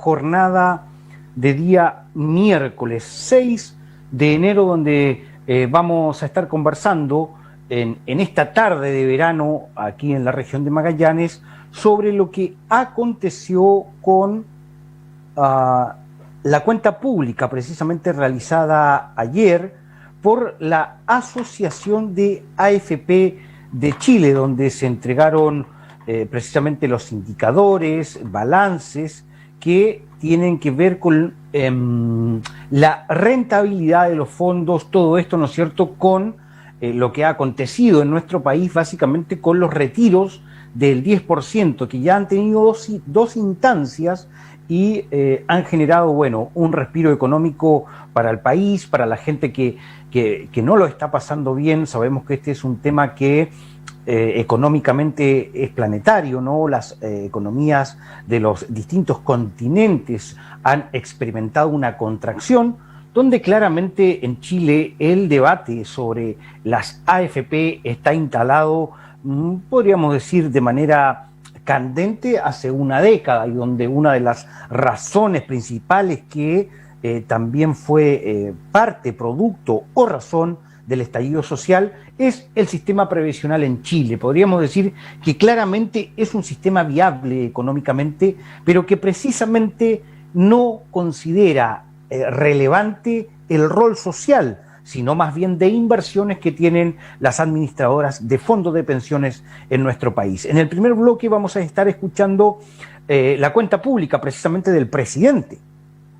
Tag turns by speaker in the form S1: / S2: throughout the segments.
S1: jornada de día miércoles 6 de enero, donde vamos a estar conversando en esta tarde de verano aquí en la región de Magallanes sobre lo que aconteció con la cuenta pública precisamente realizada ayer por la Asociación de AFP de Chile, donde se entregaron precisamente los indicadores, balances que tienen que ver con la rentabilidad de los fondos, todo esto, ¿no es cierto?, con lo que ha acontecido en nuestro país, básicamente con los retiros del 10%, que ya han tenido dos instancias y han generado, bueno, un respiro económico para el país, para la gente que no lo está pasando bien. Sabemos que este es un tema que económicamente es planetario, ¿no? Las economías de los distintos continentes han experimentado una contracción, donde claramente en Chile el debate sobre las AFP está instalado, podríamos decir, de manera candente hace una década, y donde una de las razones principales que también fue parte, producto o razón del estallido social es el sistema previsional en Chile. Podríamos decir que claramente es un sistema viable económicamente, pero que precisamente no considera relevante el rol social, sino más bien de inversiones que tienen las administradoras de fondos de pensiones en nuestro país. En el primer bloque vamos a estar escuchando la cuenta pública precisamente del presidente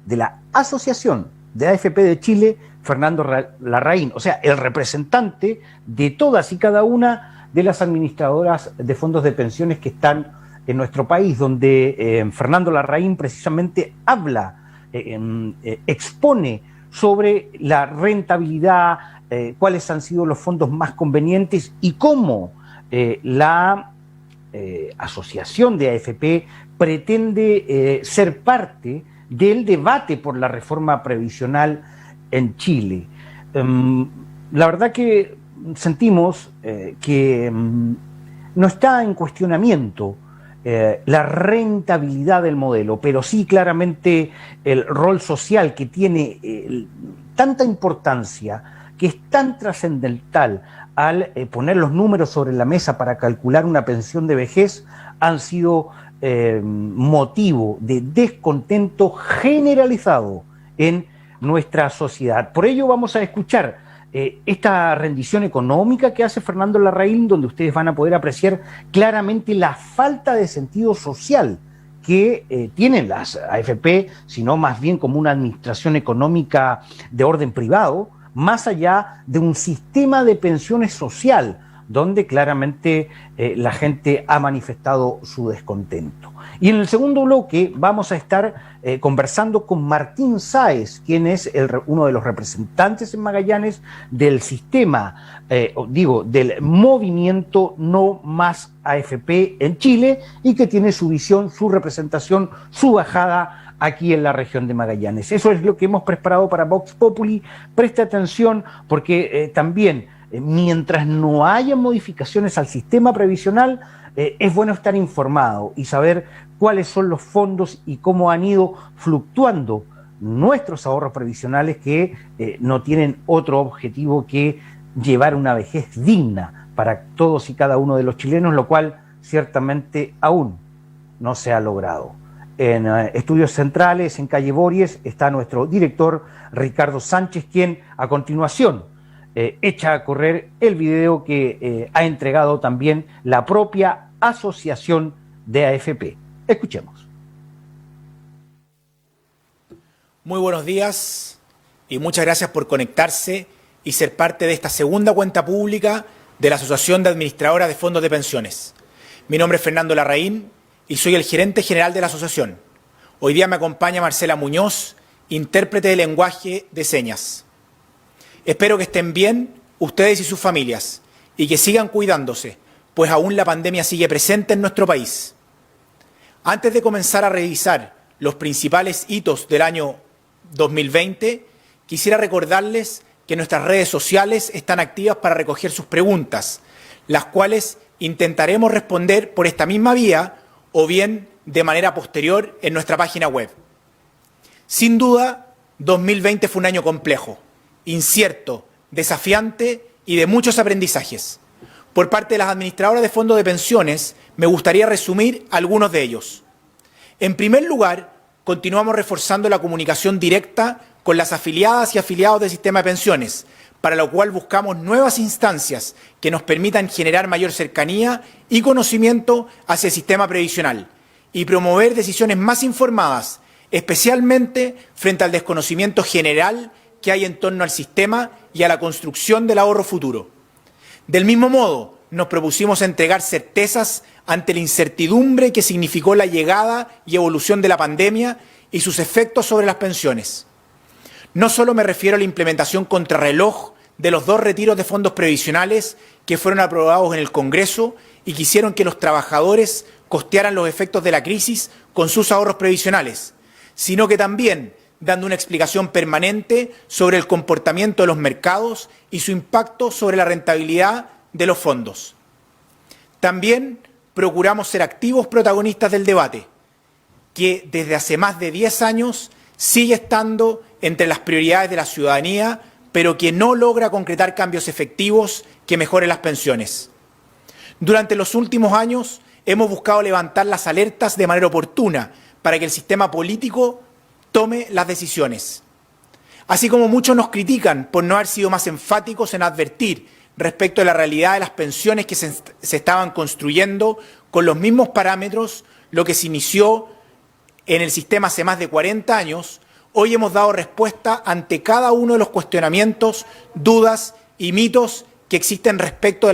S1: de la Asociación de AFP de Chile, Fernando Larraín, o sea, el representante de todas y cada una de las administradoras de fondos de pensiones que están en nuestro país, donde Fernando Larraín precisamente habla, expone sobre la rentabilidad, cuáles han sido los fondos más convenientes y cómo la asociación de AFP pretende ser parte del debate por la reforma previsional en Chile. La verdad que sentimos que no está en cuestionamiento la rentabilidad del modelo, pero sí claramente el rol social que tiene tanta importancia, que es tan trascendental al poner los números sobre la mesa para calcular una pensión de vejez, han sido motivo de descontento generalizado en nuestra sociedad. Por ello vamos a escuchar esta rendición económica que hace Fernando Larraín, donde ustedes van a poder apreciar claramente la falta de sentido social que tienen las AFP, sino más bien como una administración económica de orden privado, más allá de un sistema de pensiones social, donde claramente la gente ha manifestado su descontento. Y en el segundo bloque vamos a estar conversando con Martín Sáez, quien es uno de los representantes en Magallanes del sistema, del movimiento No Más AFP en Chile, y que tiene su visión, su representación, su bajada aquí en la región de Magallanes. Eso es lo que hemos preparado para Vox Populi. Preste atención, porque también mientras no haya modificaciones al sistema previsional, es bueno estar informado y saber cuáles son los fondos y cómo han ido fluctuando nuestros ahorros previsionales, que no tienen otro objetivo que llevar una vejez digna para todos y cada uno de los chilenos, lo cual ciertamente aún no se ha logrado. En Estudios Centrales, en calle Bories, está nuestro director Ricardo Sánchez, quien a continuación echa a correr el video que ha entregado también la propia Asociación de AFP. Escuchemos.
S2: Muy buenos días y muchas gracias por conectarse y ser parte de esta segunda cuenta pública de la Asociación de Administradoras de Fondos de Pensiones. Mi nombre es Fernando Larraín y soy el gerente general de la asociación. Hoy día me acompaña Marcela Muñoz, intérprete de lenguaje de señas. Espero que estén bien ustedes y sus familias y que sigan cuidándose, pues aún la pandemia sigue presente en nuestro país. Antes de comenzar a revisar los principales hitos del año 2020, quisiera recordarles que nuestras redes sociales están activas para recoger sus preguntas, las cuales intentaremos responder por esta misma vía o bien de manera posterior en nuestra página web. Sin duda, 2020 fue un año complejo, incierto, desafiante y de muchos aprendizajes. Por parte de las administradoras de fondos de pensiones, me gustaría resumir algunos de ellos. En primer lugar, continuamos reforzando la comunicación directa con las afiliadas y afiliados del sistema de pensiones, para lo cual buscamos nuevas instancias que nos permitan generar mayor cercanía y conocimiento hacia el sistema previsional y promover decisiones más informadas, especialmente frente al desconocimiento general que hay en torno al sistema y a la construcción del ahorro futuro. Del mismo modo, nos propusimos entregar certezas ante la incertidumbre que significó la llegada y evolución de la pandemia y sus efectos sobre las pensiones. No solo me refiero a la implementación contrarreloj de los 2 retiros de fondos previsionales que fueron aprobados en el Congreso y que hicieron que los trabajadores costearan los efectos de la crisis con sus ahorros previsionales, sino que también dando una explicación permanente sobre el comportamiento de los mercados y su impacto sobre la rentabilidad de los fondos. También procuramos ser activos protagonistas del debate, que desde hace más de 10 años sigue estando entre las prioridades de la ciudadanía, pero que no logra concretar cambios efectivos que mejoren las pensiones. Durante los últimos años hemos buscado levantar las alertas de manera oportuna para que el sistema político tome las decisiones. Así como muchos nos critican por no haber sido más enfáticos en advertir respecto a la realidad de las pensiones que se estaban construyendo con los mismos parámetros, lo que se inició en el sistema hace más de 40 años, hoy hemos dado respuesta ante cada uno de los cuestionamientos, dudas y mitos que existen respecto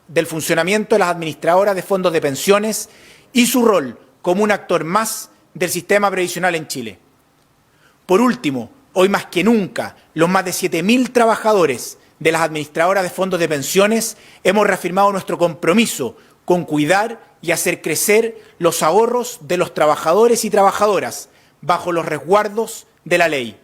S2: del funcionamiento de las administradoras de fondos de pensiones y su rol como un actor más del sistema previsional en Chile. Por último, hoy más que nunca, los más de 7.000 trabajadores de las administradoras de fondos de pensiones hemos reafirmado nuestro compromiso con cuidar y hacer crecer los ahorros de los trabajadores y trabajadoras bajo los resguardos de la ley.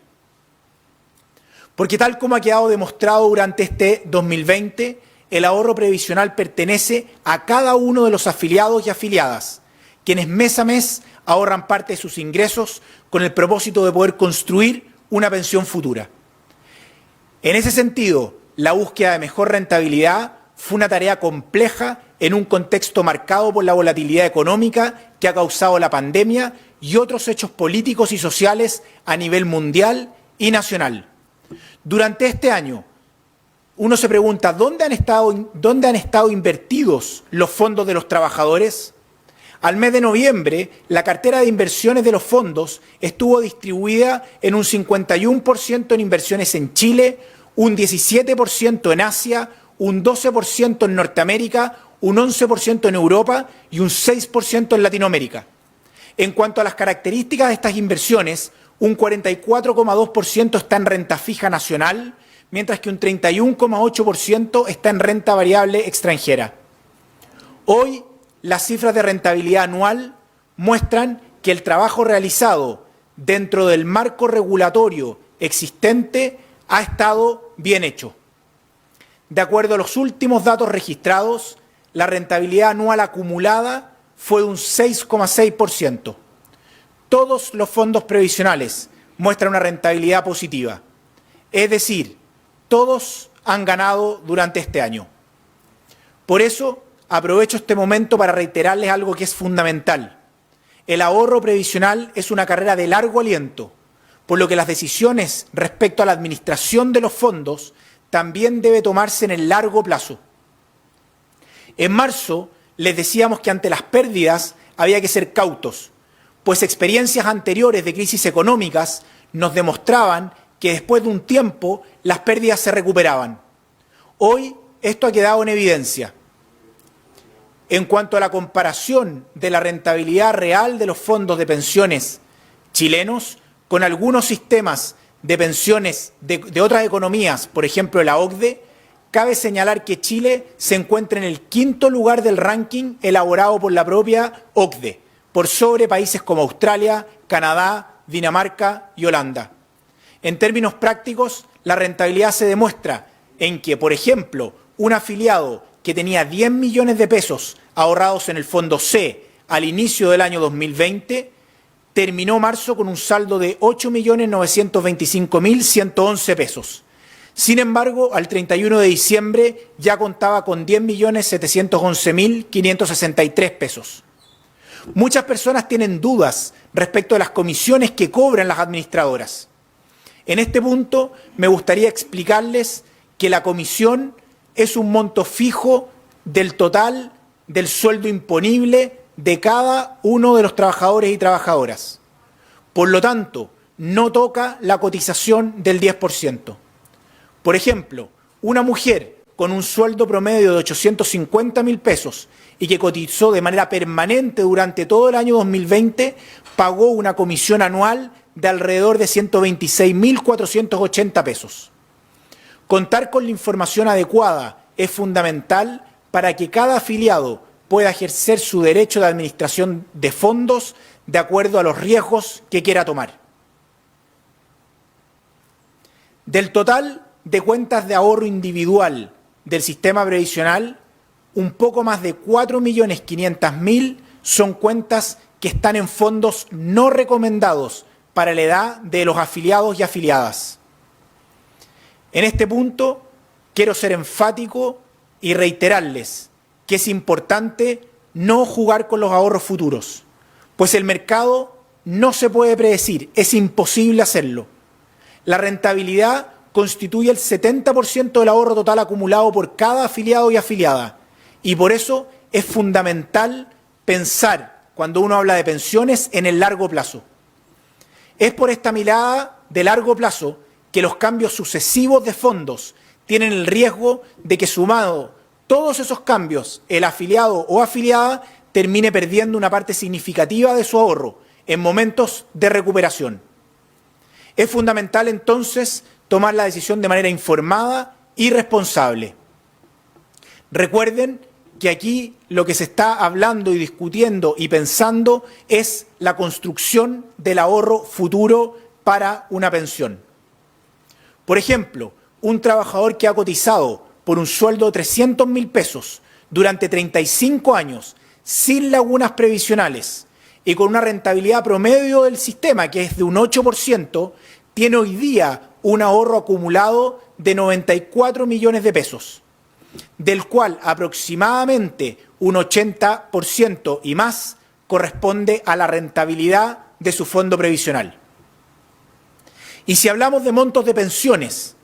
S2: Porque tal como ha quedado demostrado durante este 2020, el ahorro previsional pertenece a cada uno de los afiliados y afiliadas, quienes mes a mes ahorran parte de sus ingresos con el propósito de poder construir una pensión futura. En ese sentido, la búsqueda de mejor rentabilidad fue una tarea compleja en un contexto marcado por la volatilidad económica que ha causado la pandemia y otros hechos políticos y sociales a nivel mundial y nacional. Durante este año, uno se pregunta, ¿dónde han estado invertidos los fondos de los trabajadores? Al mes de noviembre, la cartera de inversiones de los fondos estuvo distribuida en un 51% en inversiones en Chile, un 17% en Asia, un 12% en Norteamérica, un 11% en Europa y un 6% en Latinoamérica. En cuanto a las características de estas inversiones, un 44,2% está en renta fija nacional, mientras que un 31,8% está en renta variable extranjera. Hoy, las cifras de rentabilidad anual muestran que el trabajo realizado dentro del marco regulatorio existente ha estado bien hecho. De acuerdo a los últimos datos registrados, la rentabilidad anual acumulada fue de un 6,6%. Todos los fondos previsionales muestran una rentabilidad positiva. Es decir, todos han ganado durante este año. Por eso, aprovecho este momento para reiterarles algo que es fundamental. El ahorro previsional es una carrera de largo aliento, por lo que las decisiones respecto a la administración de los fondos también debe tomarse en el largo plazo. En marzo les decíamos que ante las pérdidas había que ser cautos, pues experiencias anteriores de crisis económicas nos demostraban que después de un tiempo las pérdidas se recuperaban. Hoy esto ha quedado en evidencia. En cuanto a la comparación de la rentabilidad real de los fondos de pensiones chilenos con algunos sistemas de pensiones de otras economías, por ejemplo la OCDE, cabe señalar que Chile se encuentra en el 5º lugar del ranking elaborado por la propia OCDE, por sobre países como Australia, Canadá, Dinamarca y Holanda. En términos prácticos, la rentabilidad se demuestra en que, por ejemplo, un afiliado que tenía 10 millones de pesos ahorrados en el fondo C al inicio del año 2020, terminó marzo con un saldo de 8.925.111 pesos. Sin embargo, al 31 de diciembre ya contaba con 10.711.563 pesos. Muchas personas tienen dudas respecto a las comisiones que cobran las administradoras. En este punto me gustaría explicarles que la comisión es un monto fijo del total del sueldo imponible de cada uno de los trabajadores y trabajadoras. Por lo tanto, no toca la cotización del 10%. Por ejemplo, una mujer con un sueldo promedio de 850.000 pesos y que cotizó de manera permanente durante todo el año 2020, pagó una comisión anual de alrededor de 126.480 pesos. Contar con la información adecuada es fundamental para que cada afiliado pueda ejercer su derecho de administración de fondos de acuerdo a los riesgos que quiera tomar. Del total de cuentas de ahorro individual del sistema previsional, un poco más de 4.500.000 son cuentas que están en fondos no recomendados para la edad de los afiliados y afiliadas. En este punto quiero ser enfático y reiterarles que es importante no jugar con los ahorros futuros, pues el mercado no se puede predecir, es imposible hacerlo. La rentabilidad constituye el 70% del ahorro total acumulado por cada afiliado y afiliada, y por eso es fundamental pensar, cuando uno habla de pensiones, en el largo plazo. Es por esta mirada de largo plazo que los cambios sucesivos de fondos tienen el riesgo de que, sumado todos esos cambios, el afiliado o afiliada termine perdiendo una parte significativa de su ahorro en momentos de recuperación. Es fundamental entonces tomar la decisión de manera informada y responsable. Recuerden que aquí lo que se está hablando y discutiendo y pensando es la construcción del ahorro futuro para una pensión. Por ejemplo, un trabajador que ha cotizado por un sueldo de 300.000 pesos durante 35 años, sin lagunas previsionales y con una rentabilidad promedio del sistema, que es de un 8%, tiene hoy día un ahorro acumulado de 94 millones de pesos, del cual aproximadamente un 80% y más corresponde a la rentabilidad de su fondo previsional. Y si hablamos de montos de pensiones,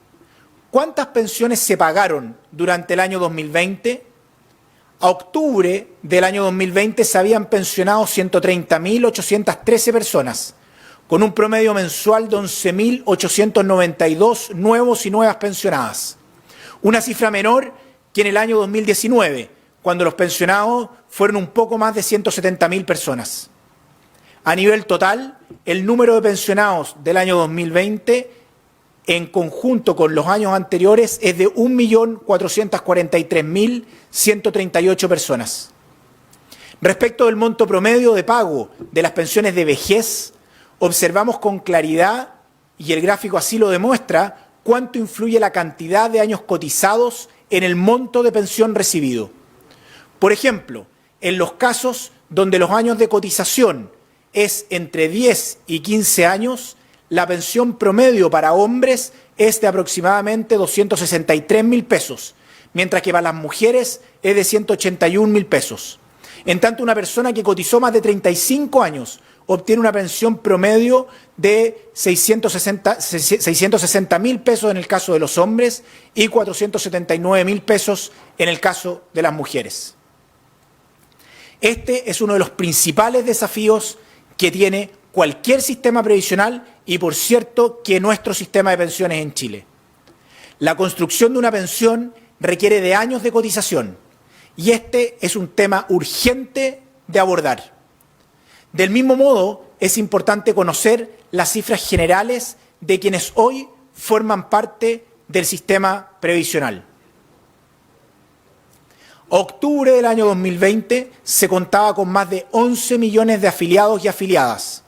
S2: ¿cuántas pensiones se pagaron durante el año 2020? A octubre del año 2020 se habían pensionado 130.813 personas, con un promedio mensual de 11.892 nuevos y nuevas pensionadas. Una cifra menor que en el año 2019, cuando los pensionados fueron un poco más de 170.000 personas. A nivel total, el número de pensionados del año 2020, en conjunto con los años anteriores, es de 1.443.138 personas. Respecto del monto promedio de pago de las pensiones de vejez, observamos con claridad, y el gráfico así lo demuestra, cuánto influye la cantidad de años cotizados en el monto de pensión recibido. Por ejemplo, en los casos donde los años de cotización es entre 10 y 15 años, la pensión promedio para hombres es de aproximadamente 263.000 pesos, mientras que para las mujeres es de 181.000 pesos. En tanto, una persona que cotizó más de 35 años obtiene una pensión promedio de 660.000 pesos en el caso de los hombres y 479.000 pesos en el caso de las mujeres. Este es uno de los principales desafíos que tiene cualquier sistema previsional y, por cierto, que nuestro sistema de pensiones en Chile. La construcción de una pensión requiere de años de cotización y este es un tema urgente de abordar. Del mismo modo, es importante conocer las cifras generales de quienes hoy forman parte del sistema previsional. Octubre del año 2020 se contaba con más de 11 millones de afiliados y afiliadas,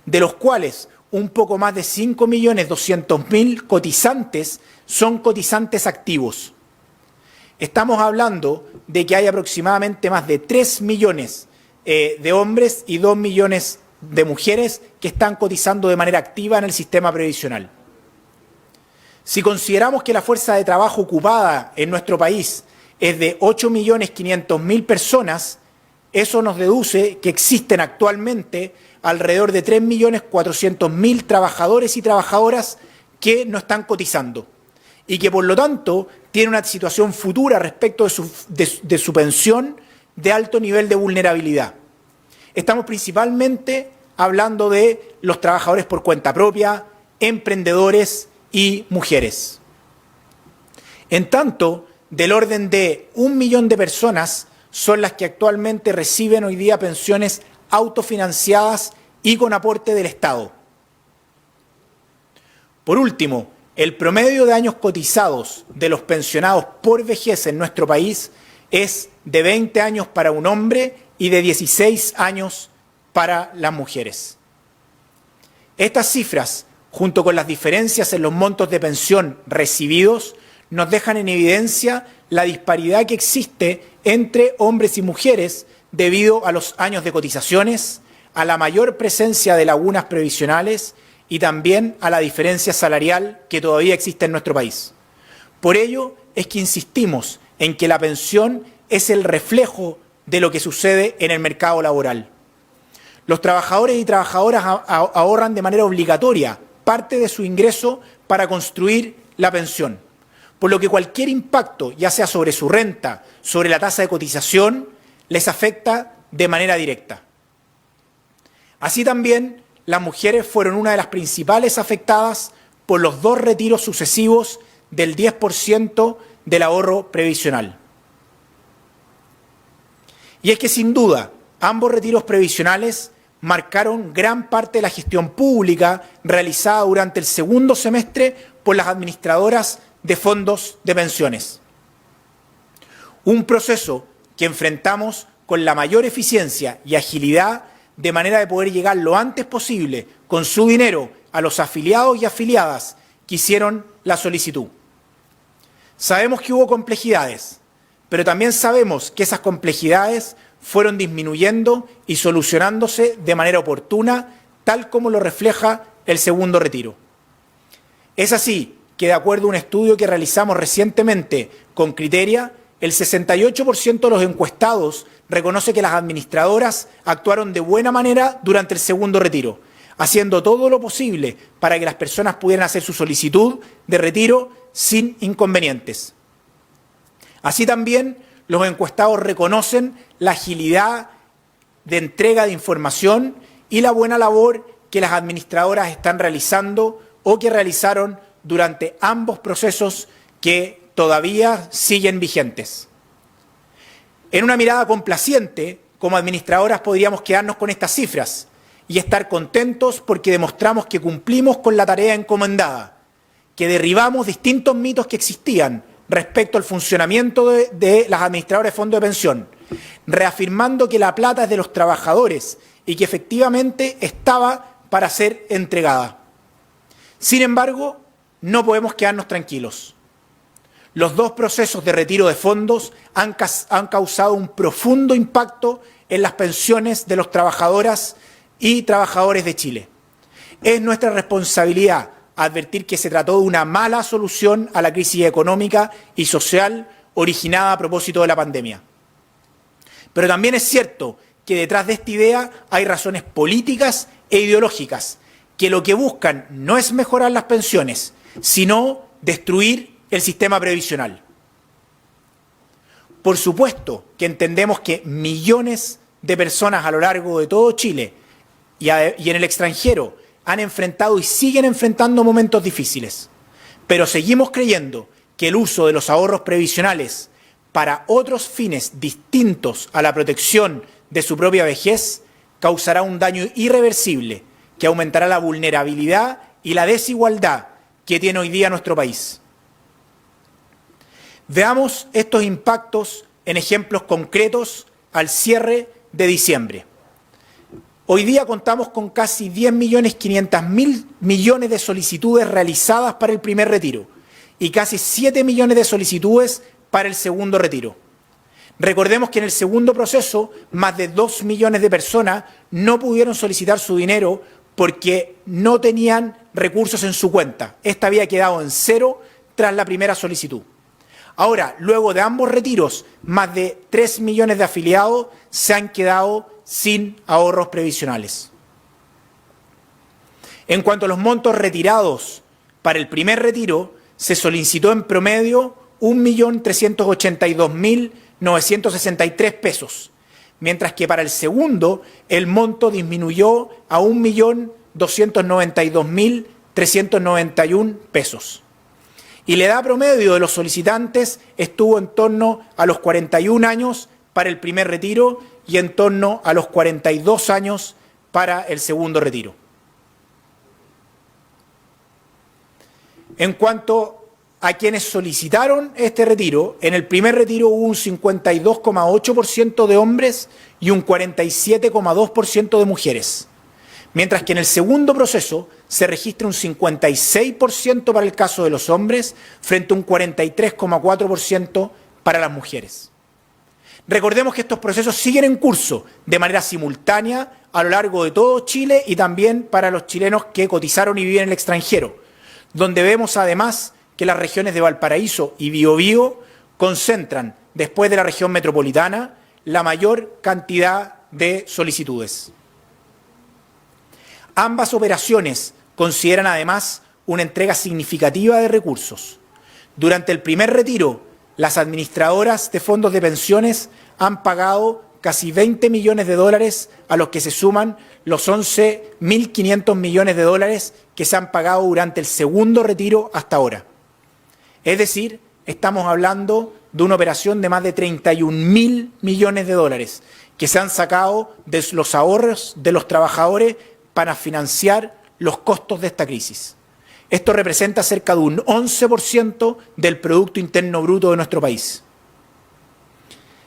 S2: de los cuales un poco más de 5.200.000 cotizantes son cotizantes activos. Estamos hablando de que hay aproximadamente más de 3 millones de hombres y 2 millones de mujeres que están cotizando de manera activa en el sistema previsional. Si consideramos que la fuerza de trabajo ocupada en nuestro país es de 8.500.000 personas, eso nos deduce que existen actualmente alrededor de 3.400.000 trabajadores y trabajadoras que no están cotizando y que por lo tanto tienen una situación futura respecto de su pensión de alto nivel de vulnerabilidad. Estamos principalmente hablando de los trabajadores por cuenta propia, emprendedores y mujeres. En tanto, del orden de 1 millón de personas son las que actualmente reciben hoy día pensiones autofinanciadas y con aporte del Estado. Por último, el promedio de años cotizados de los pensionados por vejez en nuestro país es de 20 años para un hombre y de 16 años para las mujeres. Estas cifras, junto con las diferencias en los montos de pensión recibidos, nos dejan en evidencia la disparidad que existe entre hombres y mujeres debido a los años de cotizaciones, a la mayor presencia de lagunas previsionales y también a la diferencia salarial que todavía existe en nuestro país. Por ello es que insistimos en que la pensión es el reflejo de lo que sucede en el mercado laboral. Los trabajadores y trabajadoras ahorran de manera obligatoria parte de su ingreso para construir la pensión, por lo que cualquier impacto, ya sea sobre su renta, sobre la tasa de cotización, les afecta de manera directa. Así también, las mujeres fueron una de las principales afectadas por los 2 retiros sucesivos del 10% del ahorro previsional. Y es que sin duda, ambos retiros previsionales marcaron gran parte de la gestión pública realizada durante el segundo semestre por las administradoras de fondos de pensiones. Un proceso que enfrentamos con la mayor eficiencia y agilidad de manera de poder llegar lo antes posible con su dinero a los afiliados y afiliadas que hicieron la solicitud. Sabemos que hubo complejidades, pero también sabemos que esas complejidades fueron disminuyendo y solucionándose de manera oportuna, tal como lo refleja el segundo retiro. Es así que, de acuerdo a un estudio que realizamos recientemente con Criteria, el 68% de los encuestados reconoce que las administradoras actuaron de buena manera durante el segundo retiro, haciendo todo lo posible para que las personas pudieran hacer su solicitud de retiro sin inconvenientes. Así también, los encuestados reconocen la agilidad de entrega de información y la buena labor que las administradoras están realizando o que realizaron durante ambos procesos que todavía siguen vigentes. En una mirada complaciente, como administradoras podríamos quedarnos con estas cifras y estar contentos porque demostramos que cumplimos con la tarea encomendada, que derribamos distintos mitos que existían respecto al funcionamiento de las administradoras de fondos de pensión, reafirmando que la plata es de los trabajadores y que efectivamente estaba para ser entregada. Sin embargo, no podemos quedarnos tranquilos. Los 2 procesos de retiro de fondos han causado un profundo impacto en las pensiones de los trabajadoras y trabajadores de Chile. Es nuestra responsabilidad advertir que se trató de una mala solución a la crisis económica y social originada a propósito de la pandemia. Pero también es cierto que detrás de esta idea hay razones políticas e ideológicas que lo que buscan no es mejorar las pensiones, sino destruir el sistema previsional. Por supuesto que entendemos que millones de personas a lo largo de todo Chile y en el extranjero han enfrentado y siguen enfrentando momentos difíciles, pero seguimos creyendo que el uso de los ahorros previsionales para otros fines distintos a la protección de su propia vejez causará un daño irreversible que aumentará la vulnerabilidad y la desigualdad que tiene hoy día nuestro país. Veamos estos impactos en ejemplos concretos al cierre de diciembre. Hoy día contamos con casi 10.500.000 millones de solicitudes realizadas para el primer retiro y casi 7 millones de solicitudes para el segundo retiro. Recordemos que en el segundo proceso, más de 2 millones de personas no pudieron solicitar su dinero porque no tenían recursos en su cuenta. Esta había quedado en cero tras la primera solicitud. Ahora, luego de ambos retiros, más de 3 millones de afiliados se han quedado sin ahorros previsionales. En cuanto a los montos retirados, para el primer retiro se solicitó en promedio 1.382.963 pesos, mientras que para el segundo el monto disminuyó a 1.292.391 pesos. Y la edad promedio de los solicitantes estuvo en torno a los 41 años para el primer retiro y en torno a los 42 años para el segundo retiro. En cuanto a quienes solicitaron este retiro, en el primer retiro hubo un 52,8% de hombres y un 47,2% de mujeres, mientras que en el segundo proceso se registra un 56% para el caso de los hombres frente a un 43,4% para las mujeres. Recordemos que estos procesos siguen en curso de manera simultánea a lo largo de todo Chile y también para los chilenos que cotizaron y viven en el extranjero, donde vemos además que las regiones de Valparaíso y Biobío concentran, después de la región metropolitana, la mayor cantidad de solicitudes. Ambas operaciones consideran además una entrega significativa de recursos. Durante el primer retiro, las administradoras de fondos de pensiones han pagado casi 20 millones de dólares, a los que se suman los 11.500 millones de dólares que se han pagado durante el segundo retiro hasta ahora. Es decir, estamos hablando de una operación de más de 31.000 millones de dólares que se han sacado de los ahorros de los trabajadores para financiar los costos de esta crisis. Esto representa cerca de un 11% del Producto Interno Bruto de nuestro país.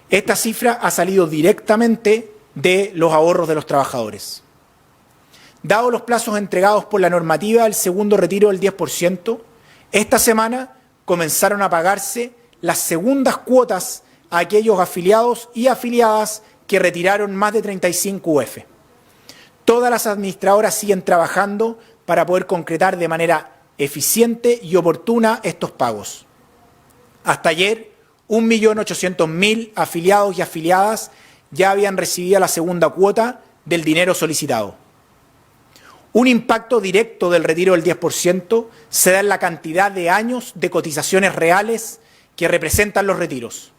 S2: Esta cifra ha salido directamente de los ahorros de los trabajadores. Dados los plazos entregados por la normativa del segundo retiro del 10%, esta semana comenzaron a pagarse las segundas cuotas a aquellos afiliados y afiliadas que retiraron más de 35 UF. Todas las administradoras siguen trabajando para poder concretar de manera eficiente y oportuna estos pagos. Hasta ayer, 1.800.000 afiliados y afiliadas ya habían recibido la segunda cuota del dinero solicitado. Un impacto directo del retiro del 10% se da en la cantidad de años de cotizaciones reales que representan los retiros.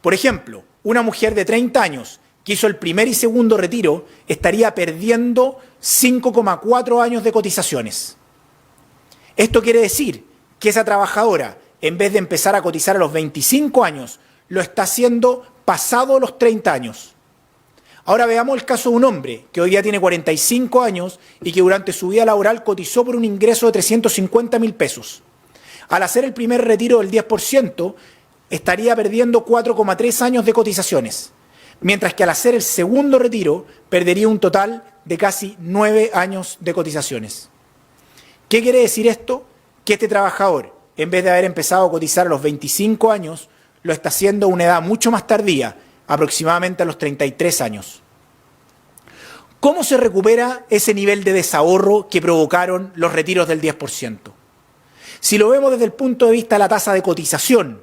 S2: Por ejemplo, una mujer de 30 años que hizo el primer y segundo retiro estaría perdiendo 5,4 años de cotizaciones. Esto quiere decir que esa trabajadora, en vez de empezar a cotizar a los 25 años, lo está haciendo pasado los 30 años. Ahora veamos el caso de un hombre que hoy día tiene 45 años y que durante su vida laboral cotizó por un ingreso de 350.000 pesos. Al hacer el primer retiro del 10%, estaría perdiendo 4,3 años de cotizaciones, mientras que al hacer el segundo retiro perdería un total de casi 9 años de cotizaciones. ¿Qué quiere decir esto? Que este trabajador, en vez de haber empezado a cotizar a los 25 años, lo está haciendo a una edad mucho más tardía, aproximadamente a los 33 años. ¿Cómo se recupera ese nivel de desahorro que provocaron los retiros del 10%? Si lo vemos desde el punto de vista de la tasa de cotización,